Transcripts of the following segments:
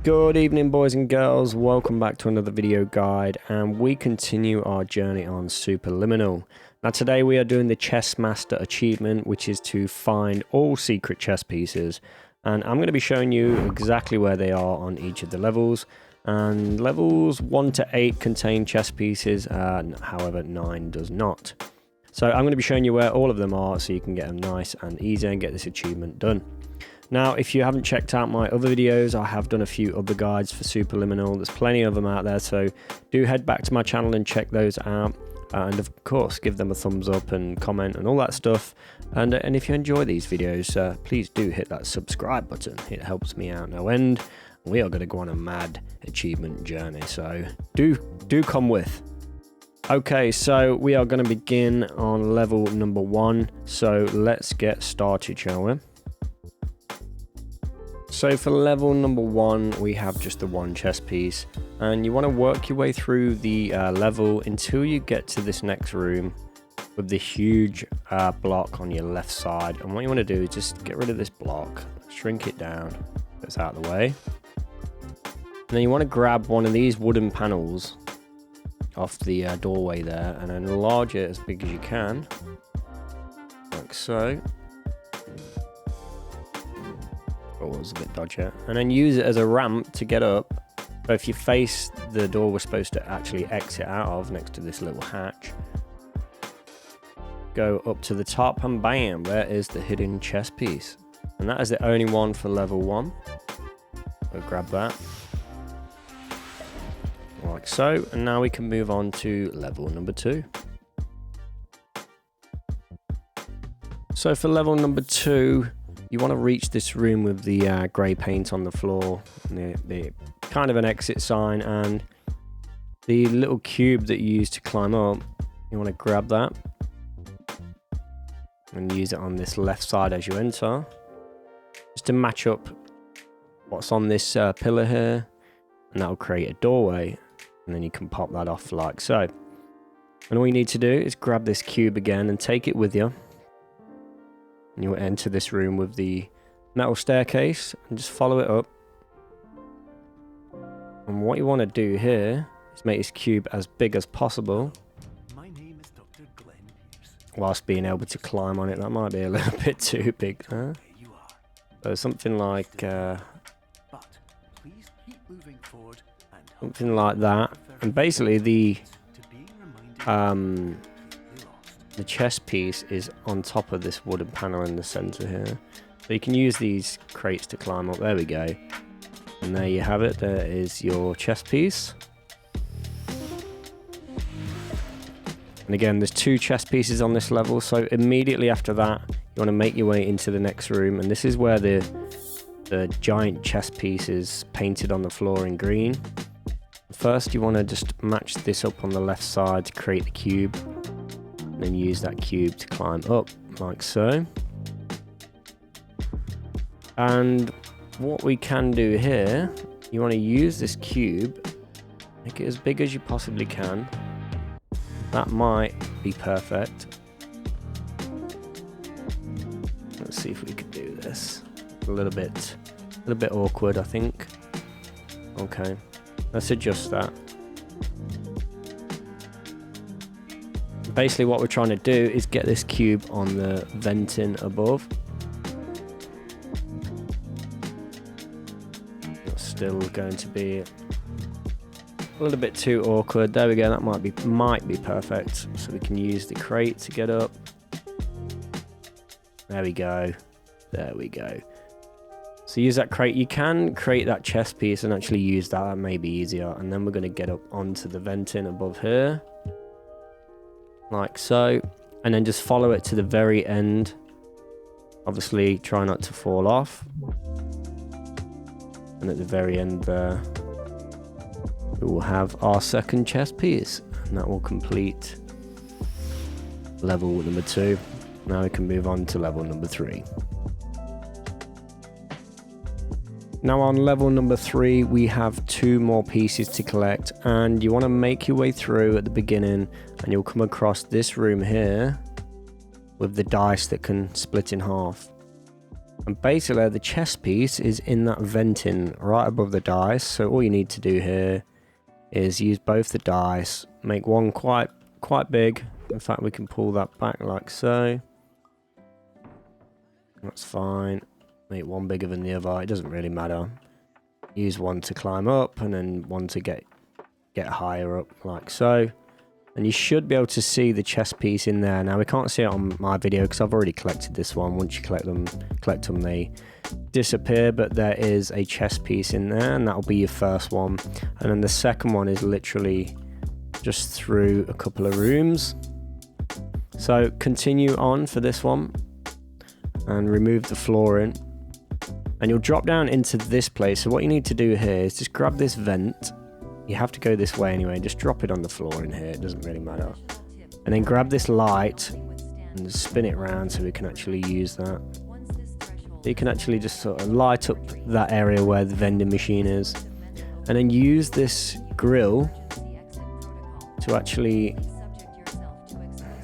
Good evening, boys and girls. Welcome back to another video guide, and we continue our journey on Superliminal. Now today we are doing the Chess Master achievement, which is to find all secret chess pieces, and I'm going to be showing you exactly where they are on each of the levels. And levels 1 to 8 contain chess pieces, however 9 does not. So I'm going to be showing you where all of them are so you can get them nice and easy and get this achievement done. Now, if you haven't checked out my other videos, I have done a few other guides for Superliminal. There's plenty of them out there, so do head back to my channel and check those out. And of course, give them a thumbs up and comment and all that stuff. And if you enjoy these videos, please do hit that subscribe button. It helps me out no end. We are going to go on a mad achievement journey, so do come with. Okay, so we are going to begin on level number 1. So let's get started, shall we? So for level number 1, we have just the one chess piece, and you want to work your way through the level until you get to this next room with the huge block on your left side. And what you want to do is just get rid of this block, shrink it down, it's out of the way. And then you want to grab one of these wooden panels off the doorway there and enlarge it as big as you can, like so. Oh, it was a bit dodgy. And then use it as a ramp to get up. So if you face the door we're supposed to actually exit out of, next to this little hatch, go up to the top and bam, there is the hidden chess piece. And that is the only one for level 1. So grab that. Like so. And now we can move on to level number 2. So for level number 2, you want to reach this room with the grey paint on the floor, and the kind of an exit sign, and the little cube that you use to climb up. You want to grab that and use it on this left side as you enter, just to match up what's on this pillar here, and that will create a doorway, and then you can pop that off like so. And all you need to do is grab this cube again and take it with you. And you'll enter this room with the metal staircase and just follow it up. And what you want to do here is make this cube as big as possible. My name is Dr. Glenn Pierce. Whilst being able to climb on it. That might be a little bit too big. Huh? You are. So something like But please keep moving forward and something like that. And basically the chess piece is on top of this wooden panel in the center here. So you can use these crates to climb up. There we go. And there you have it. There is your chess piece. And again, there's 2 chess pieces on this level. So immediately after that, you want to make your way into the next room. And this is where the giant chess piece is painted on the floor in green. First, you want to just match this up on the left side to create the cube. And then use that cube to climb up, like so. And what we can do here, you want to use this cube, make it as big as you possibly can. That might be perfect. Let's see if we can do this. A little bit awkward, I think. Okay, let's adjust that. Basically what we're trying to do is get this cube on the venting above. That's still going to be a little bit too awkward. There we go, that might be perfect. So we can use the crate to get up. There we go. There we go. So use that crate. You can create that chess piece and actually use that. That may be easier. And then we're going to get up onto the venting above here. Like so, and then just follow it to the very end. Obviously try not to fall off, and at the very end there we will have our second chess piece, and that will complete level number 2. Now we can move on to level number 3. Now on level number 3, we have 2 more pieces to collect, and you want to make your way through at the beginning, and you'll come across this room here with the dice that can split in half. And basically the chest piece is in that venting right above the dice. So all you need to do here is use both the dice, make one quite big. In fact, we can pull that back like so. That's fine. Make one bigger than the other. It doesn't really matter. Use one to climb up and then one to get higher up like so. And you should be able to see the chest piece in there. Now we can't see it on my video because I've already collected this one. Once you collect them, they disappear. But there is a chest piece in there, and that'll be your first one. And then the second one is literally just through a couple of rooms. So continue on for this one and remove the flooring. And you'll drop down into this place. So what you need to do here is just grab this vent. You have to go this way anyway. Just drop it on the floor in here. It doesn't really matter. And then grab this light and spin it around so we can actually use that. So you can actually just sort of light up that area where the vending machine is. And then use this grill to actually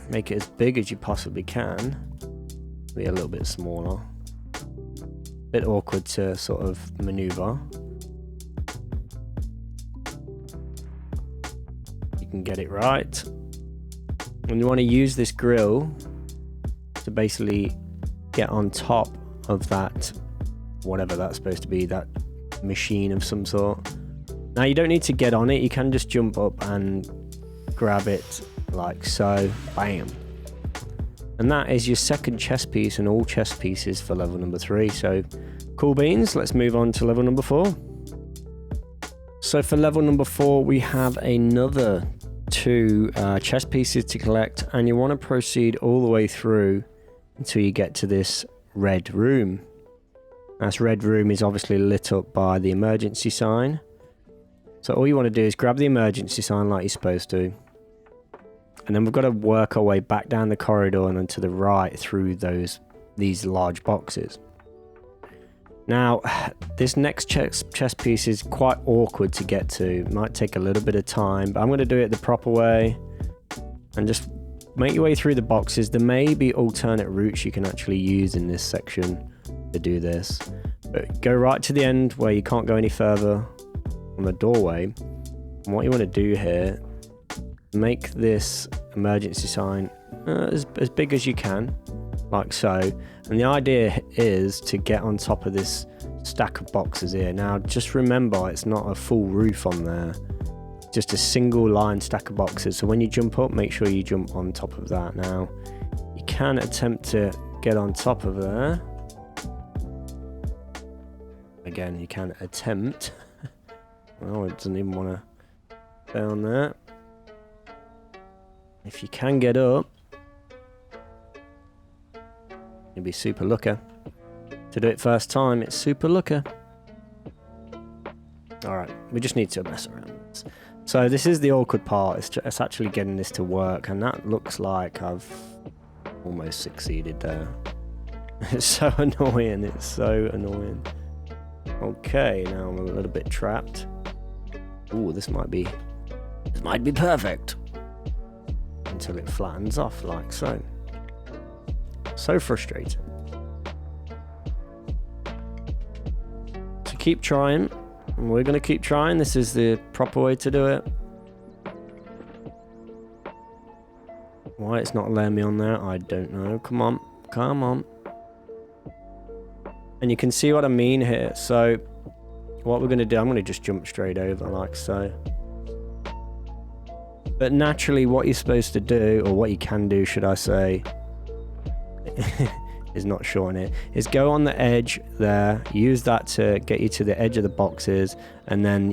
make it as big as you possibly can. Be a little bit smaller. Bit awkward to sort of maneuver. You can get it right. And you want to use this grill to basically get on top of that, whatever that's supposed to be, that machine of some sort. Now you don't need to get on it, you can just jump up and grab it like so. Bam. And that is your second chest piece and all chest pieces for level number 3. So cool beans, let's move on to level number 4. So for level number 4 we have another 2 chest pieces to collect, and you want to proceed all the way through until you get to this red room. This red room is obviously lit up by the emergency sign. So all you want to do is grab the emergency sign like you're supposed to. And then we've got to work our way back down the corridor and then to the right through these large boxes. Now, this next chest piece is quite awkward to get to. It might take a little bit of time, but I'm going to do it the proper way. And just make your way through the boxes. There may be alternate routes you can actually use in this section to do this. But go right to the end where you can't go any further on the doorway. And what you want to do here, make this emergency sign as big as you can, like so. And the idea is to get on top of this stack of boxes here. Now just remember, it's not a full roof on there, just a single line stack of boxes. So when you jump up, make sure you jump on top of that. Now you can attempt to get on top of there. Again, you can attempt. Well, it doesn't even want to stay on there. If you can get up, you'll be super lucky. To do it first time, it's super lucky. Alright, we just need to mess around with this. So this is the awkward part, it's actually getting this to work, and that looks like I've almost succeeded there. It's so annoying, it's so annoying. Okay, now I'm a little bit trapped. Ooh, this might be perfect. Until it flattens off like so. So frustrating. So keep trying. And we're going to keep trying. This is the proper way to do it. Why it's not letting me on there, I don't know. Come on. Come on. And you can see what I mean here. So what we're going to do, I'm going to just jump straight over like so. But naturally what you're supposed to do, or what you can do should I say, is not showing it, is go on the edge there, use that to get you to the edge of the boxes, and then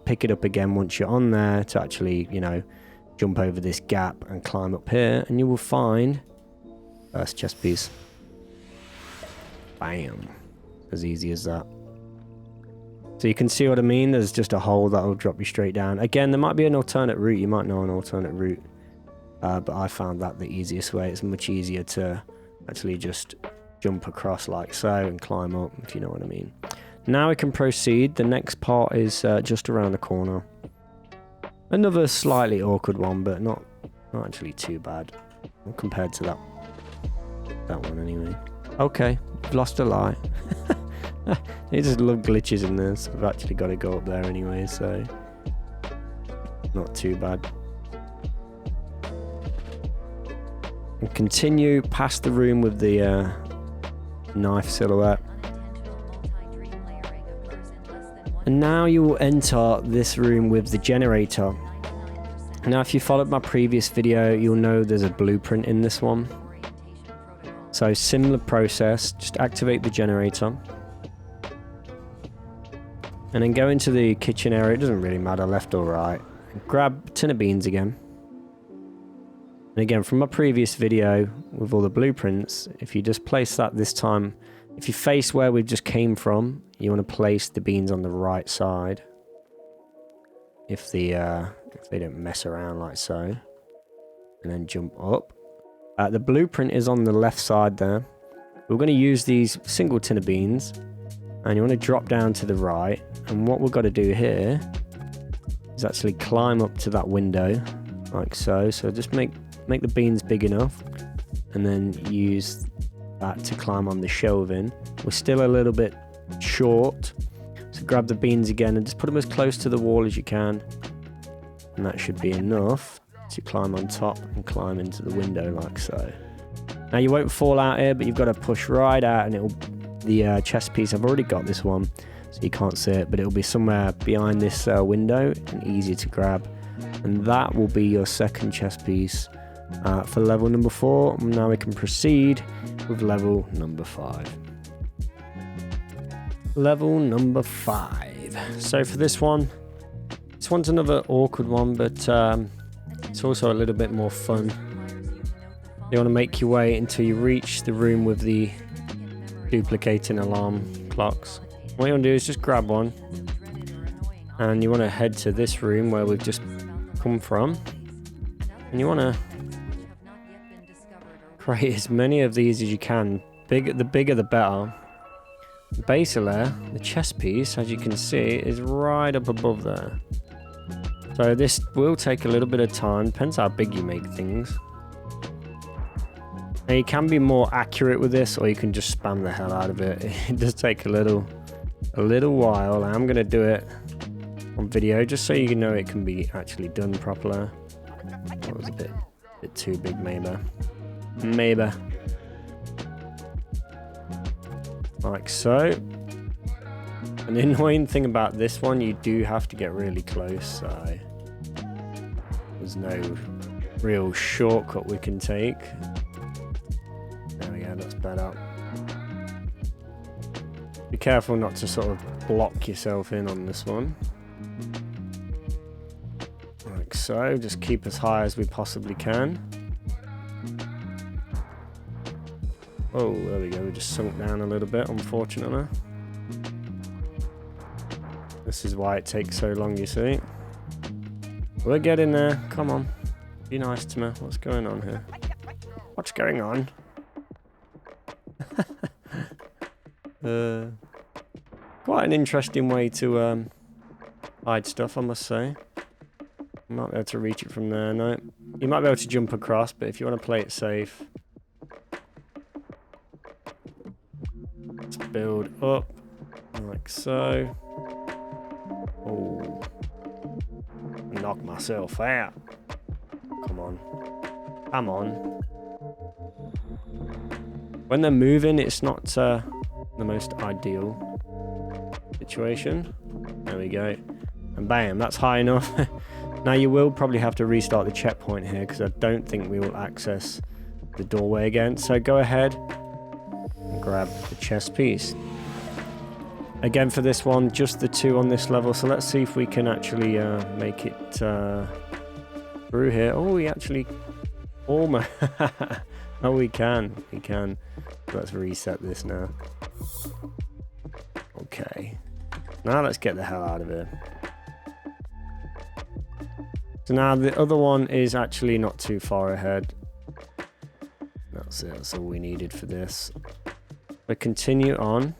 pick it up again once you're on there to actually, you know, jump over this gap and climb up here, and you will find first chest piece. Bam. As easy as that. So you can see what I mean, there's just a hole that will drop you straight down. Again, there might be an alternate route, you might know an alternate route, but I found that the easiest way. It's much easier to actually just jump across like so and climb up, if you know what I mean. Now we can proceed. The next part is just around the corner. Another slightly awkward one, but not actually too bad compared to that one anyway. Okay, lost a light. They just love glitches in this. We've actually got to go up there anyway, so not too bad. And continue past the room with the knife silhouette. And now you will enter this room with the generator. Now, if you followed my previous video, you'll know there's a blueprint in this one. So similar process, just activate the generator. And then go into the kitchen area, it doesn't really matter, left or right. Grab a tin of beans again. And again, from my previous video with all the blueprints, if you just place that this time, if you face where we just came from, you want to place the beans on the right side. If they don't mess around like so. And then jump up. The blueprint is on the left side there. We're going to use these single tin of beans. And you want to drop down to the right. And what we've got to do here is actually climb up to that window like so. So just make the beans big enough and then use that to climb on the shelving. We're still a little bit short. So grab the beans again and just put them as close to the wall as you can. And that should be enough to climb on top and climb into the window like so. Now you won't fall out here, but you've got to push right out and it'll the chest piece. I've already got this one, so you can't see it, but it'll be somewhere behind this window and easier to grab. And that will be your second chest piece for level number 4. Now we can proceed with level number 5. Level number 5. So for this one's another awkward one, but it's also a little bit more fun. You want to make your way until you reach the room with the duplicating alarm clocks. What you want to do is just grab one and you want to head to this room where we've just come from, and you want to create as many of these as you can. The bigger the better. Basically, the chest piece, as you can see, is right up above there. So this will take a little bit of time, depends how big you make things. Now you can be more accurate with this, or you can just spam the hell out of it. It does take a little while. I'm going to do it on video just so you know it can be actually done properly. That was a bit too big, maybe. Like so. And the annoying thing about this one, you do have to get really close, so there's no real shortcut we can take. There we go, that's better. Be careful not to sort of block yourself in on this one. Like so, just keep as high as we possibly can. Oh, there we go, we just sunk down a little bit, unfortunately. This is why it takes so long, you see. We're getting there, come on. Be nice to me, what's going on here? What's going on? Quite an interesting way to hide stuff, I must say. You might be able to reach it from there, no. You might be able to jump across, but if you want to play it safe, let's build up like so. Oh, knock myself out. Come on, come on. When they're moving, it's not the most ideal situation. There we go, and bam, that's high enough. Now you will probably have to restart the checkpoint here because I don't think we will access the doorway again. So go ahead and grab the chest piece. Again for this one, just the 2 on this level. So let's see if we can actually make it through here. Oh, we actually almost. Oh, we can. We can. Let's reset this now. Okay. Now let's get the hell out of here. So now the other one is actually not too far ahead. That's it. That's all we needed for this. But continue on.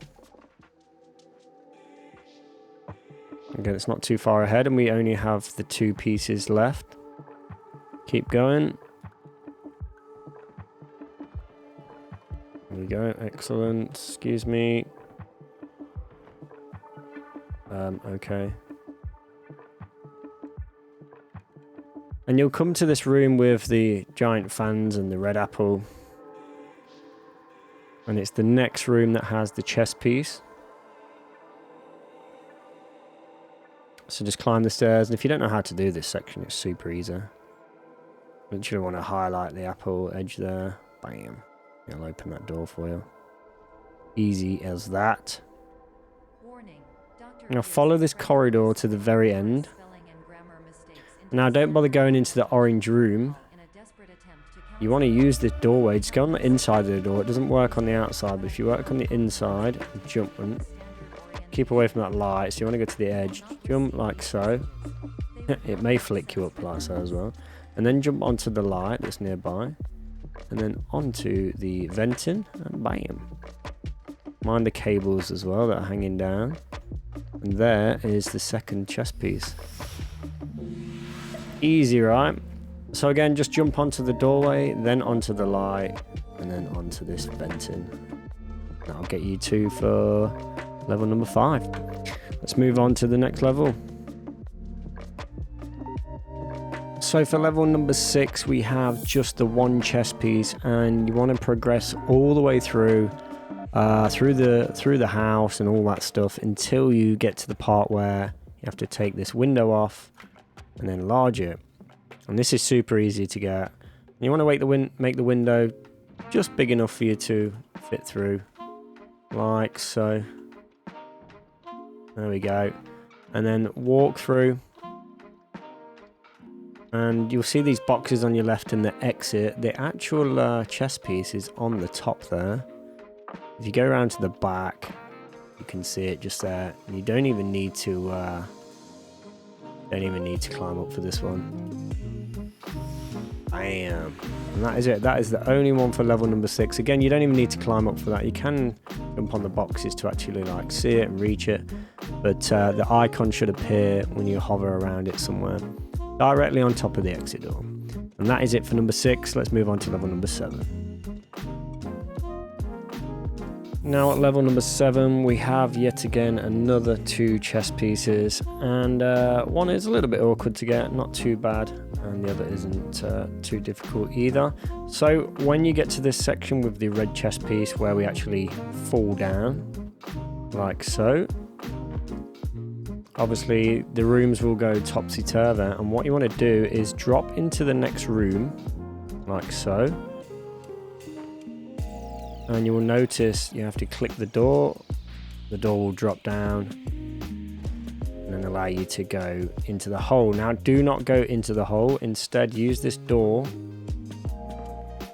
Again, it's not too far ahead, and we only have the 2 pieces left. Keep going. There we go. Excellent. Excuse me. Okay. And you'll come to this room with the giant fans and the red apple. And it's the next room that has the chess piece. So just climb the stairs. And if you don't know how to do this section, it's super easy. Literally want to highlight the apple edge there. Bam. It'll open that door for you. Easy as that. Now follow this corridor to the very end. Now don't bother going into the orange room. You want to use this doorway. Just go on the inside of the door. It doesn't work on the outside, but if you work on the inside, jump and keep away from that light. So you want to go to the edge. Jump like so. It may flick you up like so as well. And then jump onto the light that's nearby. And then onto the venting. And bam. Mind the cables as well that are hanging down. And there is the second chess piece. Easy, right? So again, just jump onto the doorway, then onto the light, and then onto this venting. That'll get you 2 for level number 5. Let's move on to the next level. So for level number 6, we have just the one chess piece, and you want to progress all the way through the house and all that stuff until you get to the part where you have to take this window off and then enlarge it. And this is super easy to get. You want to make the window just big enough for you to fit through, like so. There we go. And then walk through. And you'll see these boxes on your left in the exit. The actual chess piece is on the top there. If you go around to the back, you can see it just there. And you don't even need to climb up for this one. Bam. And that is it. That is the only one for level number 6. Again, you don't even need to climb up for that. You can jump on the boxes to actually like see it and reach it. But the icon should appear when you hover around it somewhere, directly on top of the exit door. And that is it for number 6. Let's move on to level number 7. Now at level number 7, we have yet again another 2 chess pieces, and one is a little bit awkward to get, not too bad, and the other isn't too difficult either. So when you get to this section with the red chess piece where we actually fall down, like so, obviously the rooms will go topsy-turvy, and what you want to do is drop into the next room, like so. And you will notice you have to click the door will drop down and then allow you to go into the hole. Now do not go into the hole, instead use this door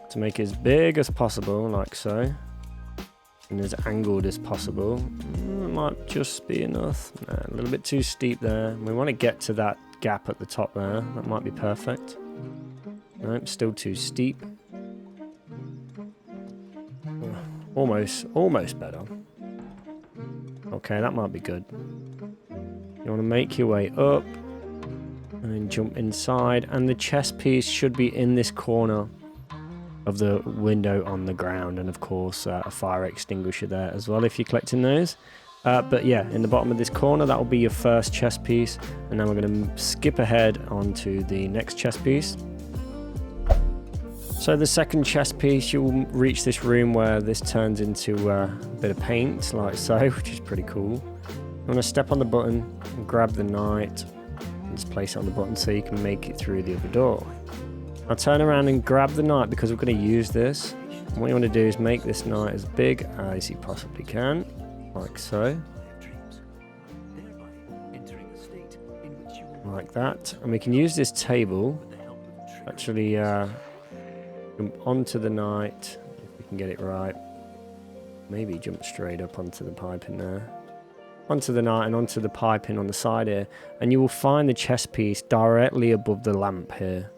to make it as big as possible, like so, and as angled as possible. It might just be enough. A little bit too steep there. We want to get to that gap at the top there. That might be perfect. Nope, still too steep. Almost better. Okay, that might be good. You want to make your way up and then jump inside, and the chess piece should be in this corner of the window on the ground, and of course a fire extinguisher there as well if you're collecting those. But yeah, in the bottom of this corner, that will be your first chess piece, and now we're going to skip ahead onto the next chess piece. So the second chess piece, you'll reach this room where this turns into a bit of paint, like so, which is pretty cool. You want to step on the button and grab the knight and just place it on the button so you can make it through the other door. Now turn around and grab the knight because we're going to use this. And what you want to do is make this knight as big as you possibly can, like so. Like that. And we can use this table to actually jump onto the knight, if we can get it right. Maybe jump straight up onto the piping there. Onto the knight and onto the piping on the side here. And you will find the chess piece directly above the lamp here.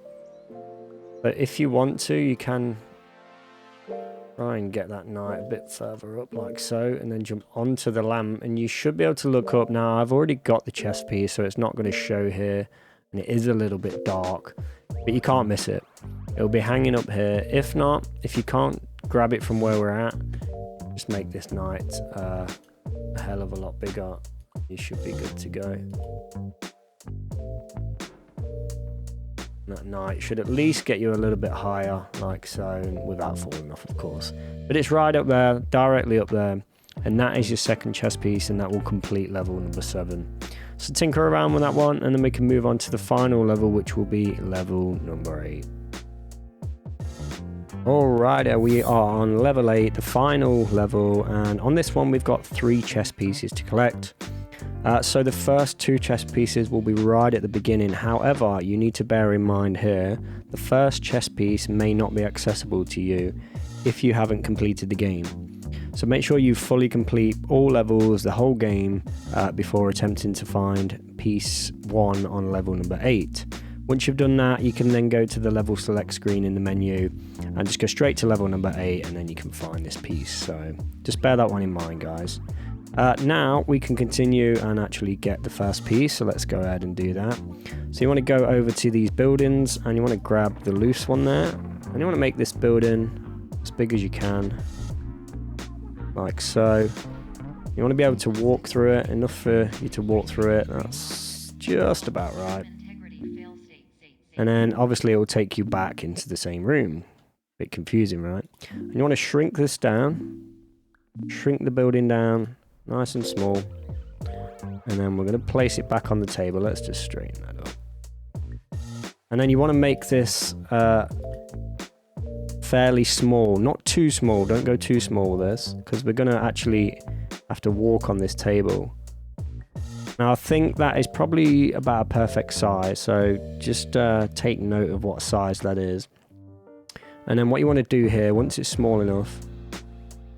But if you want to, you can try and get that knight a bit further up like so, and then jump onto the lamp, and you should be able to look up. Now I've already got the chess piece, so it's not going to show here, and it is a little bit dark, but you can't miss it. It'll be hanging up here. If not, if you can't grab it from where we're at. Just make this knight a hell of a lot bigger. You should be good to go. That knight should at least get you a little bit higher, like so, without falling off, of course. But it's right up there, directly up there. And that is your second chess piece, and that will complete level number 7. So tinker around with that one, and then we can move on to the final level, which will be level number 8. Alright, we are on level 8, the final level, and on this one we've got 3 chess pieces to collect. So the first 2 chess pieces will be right at the beginning. However, you need to bear in mind here, the first chess piece may not be accessible to you if you haven't completed the game. So make sure you fully complete all levels, the whole game, before attempting to find piece 1 on level number 8. Once you've done that, you can then go to the level select screen in the menu and just go straight to level number 8, and then you can find this piece. So just bear that one in mind, guys. Now we can continue and actually get the first piece, so let's go ahead and do that. So you want to go over to these buildings, and you want to grab the loose one there, and you want to make this building as big as you can, like so. You want to be able to walk through it, enough for you to walk through it. That's just about right. And then obviously it will take you back into the same room. Bit confusing, right? And you want to shrink this down, shrink the building down nice and small, and then we're going to place it back on the table. Let's just straighten that up. And then you want to make this fairly small, not too small. Don't go too small with this, because we're going to actually have to walk on this table. Now I think that is probably about a perfect size, so just take note of what size that is. And then what you want to do here, once it's small enough,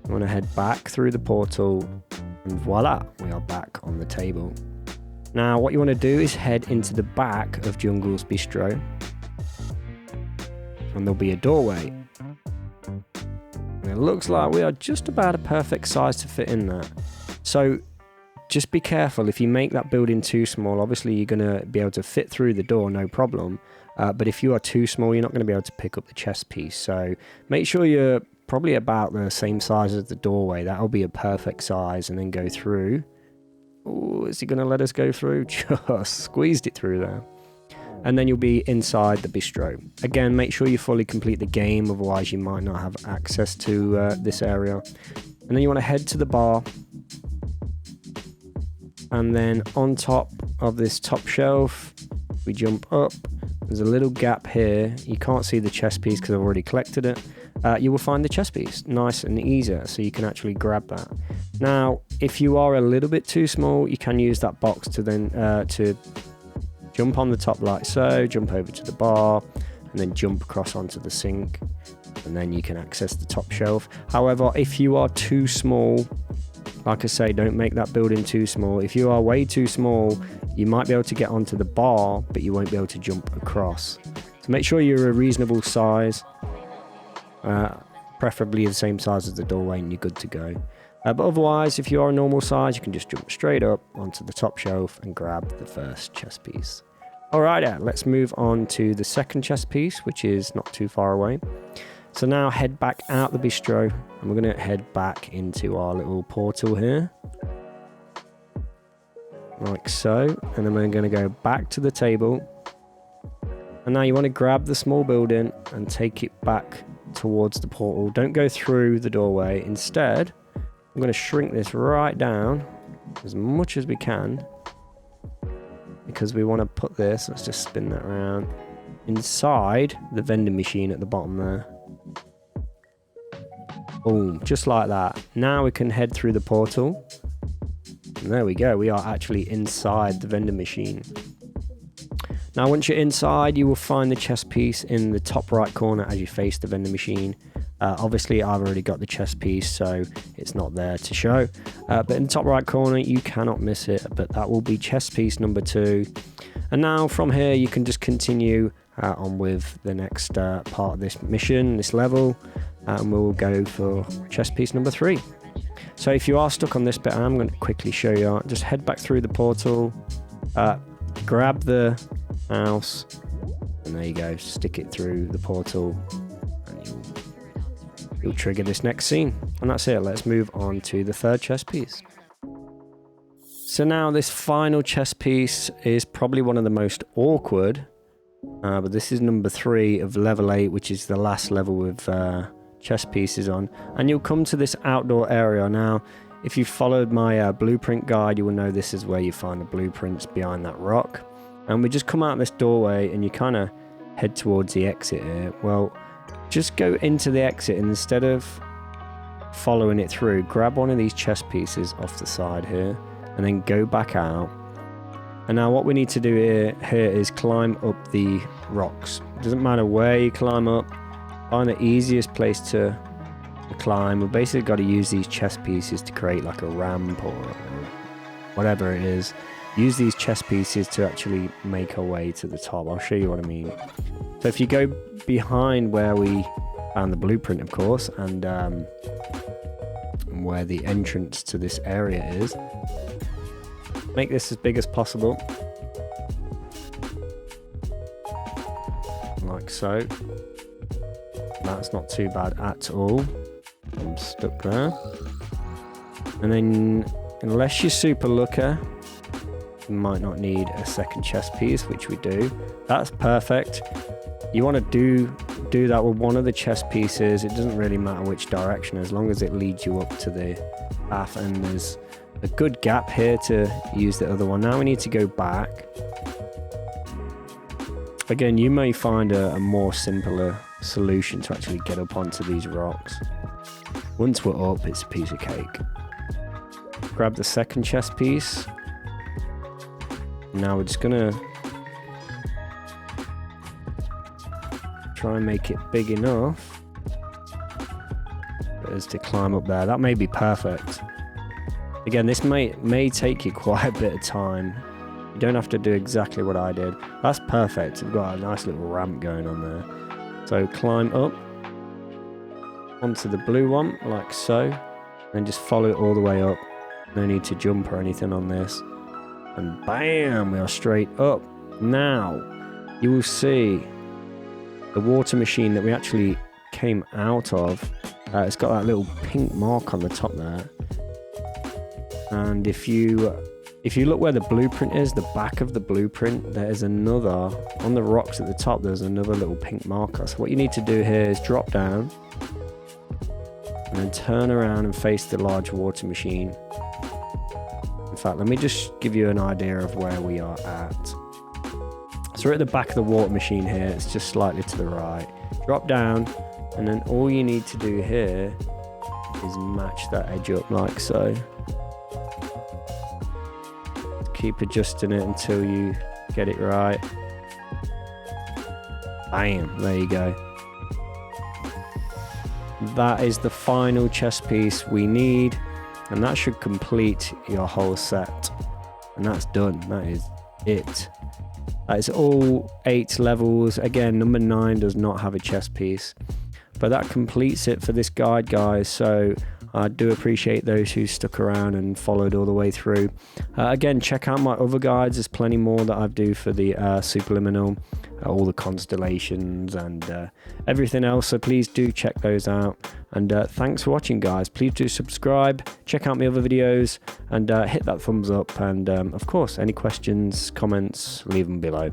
you want to head back through the portal, and voila, we are back on the table. Now what you want to do is head into the back of Jungle's Bistro, and there'll be a doorway. And it looks like we are just about a perfect size to fit in there. So just be careful, if you make that building too small, obviously you're going to be able to fit through the door, no problem. But if you are too small, you're not going to be able to pick up the chess piece. So make sure you're probably about the same size as the doorway. That'll be a perfect size, and then go through. Oh, is he going to let us go through? Just squeezed it through there. And then you'll be inside the bistro. Again, make sure you fully complete the game, otherwise you might not have access to this area. And then you want to head to the bar. And then on top of this top shelf, we jump up. There's a little gap here. You can't see the chess piece because I've already collected it. You will find the chess piece, nice and easy, so you can actually grab that. Now, if you are a little bit too small, you can use that box to then to jump on the top like so, jump over to the bar, and then jump across onto the sink, and then you can access the top shelf. However, if you are too small, like I say, don't make that building too small. If you are way too small, you might be able to get onto the bar, but you won't be able to jump across. So make sure you're a reasonable size, preferably the same size as the doorway, and you're good to go. But otherwise, if you are a normal size, you can just jump straight up onto the top shelf and grab the first chess piece. Alright, let's move on to the second chess piece, which is not too far away. So now head back out the bistro, and we're going to head back into our little portal here. Like so. And then we're going to go back to the table. And now you want to grab the small building and take it back towards the portal. Don't go through the doorway. Instead, I'm going to shrink this right down as much as we can, because we want to put this, let's just spin that around, inside the vending machine at the bottom there. Boom, just like that. Now we can head through the portal. And there we go, we are actually inside the vending machine. Now once you're inside, you will find the chess piece in the top right corner as you face the vending machine. Obviously I've already got the chess piece, so it's not there to show. But in the top right corner, you cannot miss it, but that will be chess piece number 2. And now from here, you can just continue on with the next part of this mission, this level, and we'll go for chess piece number 3. So if you are stuck on this bit, I'm going to quickly show you. Just head back through the portal, grab the mouse, and there you go, stick it through the portal, and you'll you'll trigger this next scene. And that's it. Let's move on to the third chest piece. So now this final chest piece is probably one of the most awkward, but this is number 3 of level 8, which is the last level with chest pieces on. And you'll come to this outdoor area. Now, if you followed my blueprint guide, you will know this is where you find the blueprints behind that rock. And we just come out this doorway and you kind of head towards the exit here. Well, just go into the exit, and instead of following it through, grab one of these chest pieces off the side here and then go back out. And now what we need to do here is climb up the rocks. It doesn't matter where you climb up, find the easiest place to climb. We've basically got to use these chest pieces to create like a ramp or whatever it is. Use these chest pieces to actually make our way to the top. I'll show you what I mean. So if you go behind where we found the blueprint, of course, and where the entrance to this area is, make this as big as possible, like so. That's not too bad at all. I'm stuck there. And then, unless you're super looker, you might not need a second chest piece, which we do. That's perfect. You want to do that with one of the chest pieces. It doesn't really matter which direction, as long as it leads you up to the path, and there's a good gap here to use the other one. Now we need to go back. Again, you may find a more simpler solution to actually get up onto these rocks. Once we're up, it's a piece of cake. Grab the second chest piece. Now we're just gonna try and make it big enough as to climb up there. That may be perfect. Again, this may take you quite a bit of time. You don't have to do exactly what I did. That's perfect. We've got a nice little ramp going on there. So climb up onto the blue one, like so, and just follow it all the way up. No need to jump or anything on this. And bam, we are straight up. Now, you will see the water machine that we actually came out of. It's got that little pink mark on the top there. And if you look where the blueprint is, the back of the blueprint, there is another, on the rocks at the top, there's another little pink marker. So what you need to do here is drop down and then turn around and face the large water machine. In fact, let me just give you an idea of where we are at. So we're at the back of the water machine here. It's just slightly to the right. Drop down, and then all you need to do here is match that edge up like so. Keep adjusting it until you get it right. Bam, there you go. That is the final chest piece we need, and that should complete your whole set. And that's done. That is it. That is all 8 levels. Again, number 9 does not have a chest piece, but that completes it for this guide, guys. So I do appreciate those who stuck around and followed all the way through. Again, check out my other guides. There's plenty more that I do for the Superliminal, all the constellations and everything else. So please do check those out. And thanks for watching, guys. Please do subscribe, check out my other videos, and hit that thumbs up. And of course, any questions, comments, leave them below.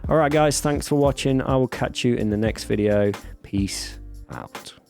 All right, guys, thanks for watching. I will catch you in the next video. Peace out.